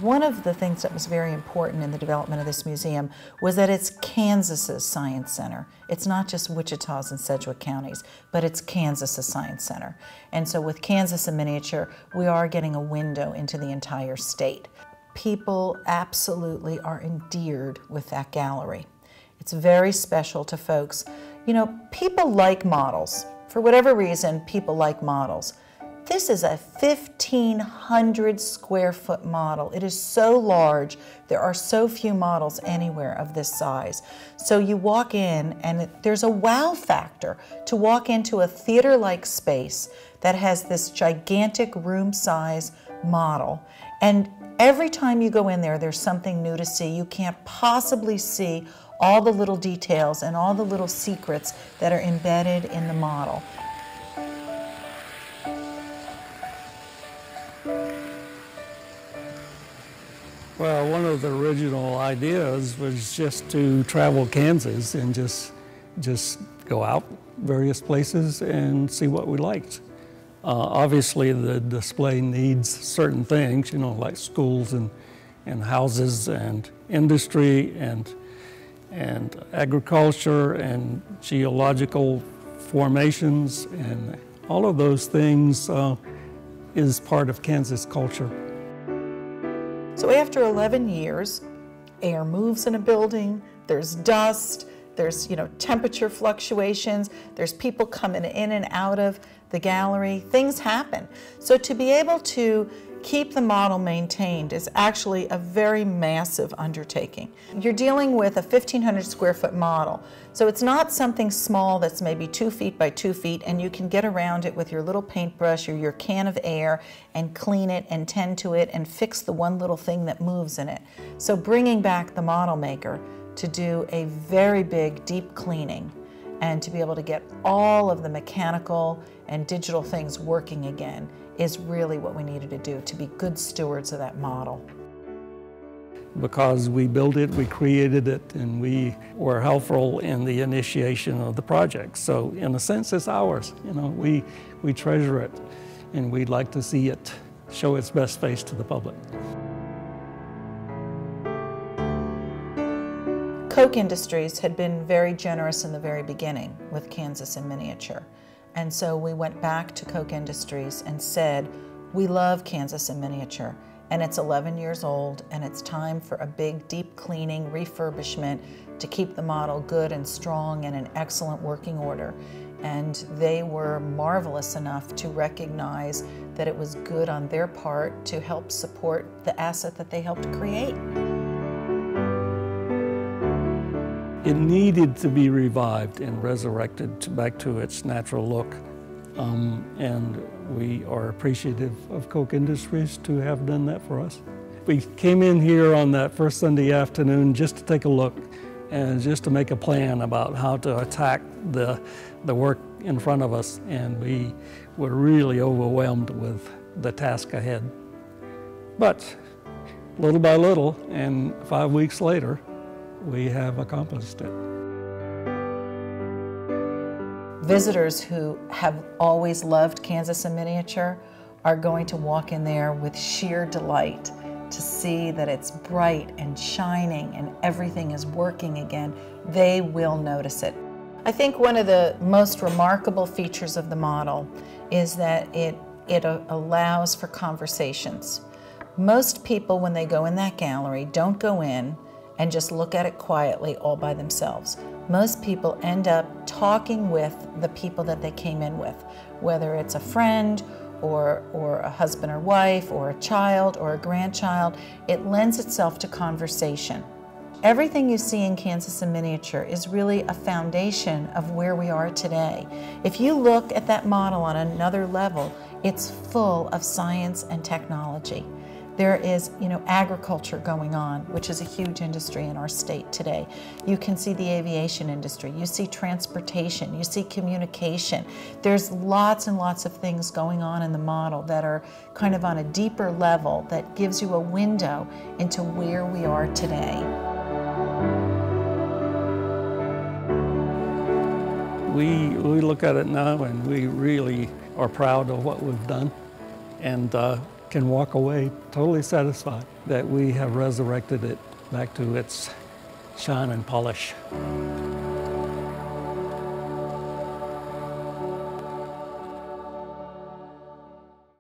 One of the things that was very important in the development of this museum was that it's Kansas's science center. It's not just Wichita's and Sedgwick counties, but it's Kansas's science center. And so with Kansas in miniature, we are getting a window into the entire state. People absolutely are endeared with that gallery. It's very special to folks. You know, people like models. For whatever reason, people like models. This is a 1,500 square foot model. It is so large. There are so few models anywhere of this size. So you walk in and there's a wow factor to walk into a theater-like space that has this gigantic room size model. And every time you go in there, there's something new to see. You can't possibly see all the little details and all the little secrets that are embedded in the model. Well, one of the original ideas was just to travel Kansas and just go out various places and see what we liked. Obviously, the display needs certain things, you know, like schools and houses and industry and agriculture and geological formations, and all of those things is part of Kansas culture. So after 11 years, air moves in a building, there's dust, there's temperature fluctuations, there's people coming in and out of the gallery, things happen. So to be able to keep the model maintained is actually a very massive undertaking. You're dealing with a 1,500 square foot model, so it's not something small that's maybe 2 feet by 2 feet and you can get around it with your little paintbrush or your can of air and clean it and tend to it and fix the one little thing that moves in it. So bringing back the model maker to do a very big deep cleaning and to be able to get all of the mechanical and digital things working again is really what we needed to do to be good stewards of that model. Because we built it, we created it, and we were helpful in the initiation of the project. So in a sense, it's ours. You know, we treasure it, and we'd like to see it show its best face to the public. Koch Industries had been very generous in the very beginning with Kansas in miniature. And so we went back to Koch Industries and said, we love Kansas in miniature, and it's 11 years old, and it's time for a big deep cleaning, refurbishment to keep the model good and strong and in excellent working order. And they were marvelous enough to recognize that it was good on their part to help support the asset that they helped create. It needed to be revived and resurrected back to its natural look. And we are appreciative of Koch Industries to have done that for us. We came in here on that first Sunday afternoon just to take a look and just to make a plan about how to attack the work in front of us. And we were really overwhelmed with the task ahead. But little by little, and 5 weeks later, we have accomplished it. Visitors who have always loved Kansas in miniature are going to walk in there with sheer delight to see that it's bright and shining and everything is working again. They will notice it. I think one of the most remarkable features of the model is that it allows for conversations. Most people, when they go in that gallery, don't go in and just look at it quietly all by themselves. Most people end up talking with the people that they came in with, whether it's a friend or a husband or wife or a child or a grandchild. It lends itself to conversation. Everything you see in Kansas in miniature is really a foundation of where we are today. If you look at that model on another level, it's full of science and technology. There is, agriculture going on, which is a huge industry in our state today. You can see the aviation industry, you see transportation, you see communication. There's lots and lots of things going on in the model that are kind of on a deeper level that gives you a window into where we are today. We look at it now and we really are proud of what we've done. And can walk away totally satisfied that we have resurrected it back to its shine and polish.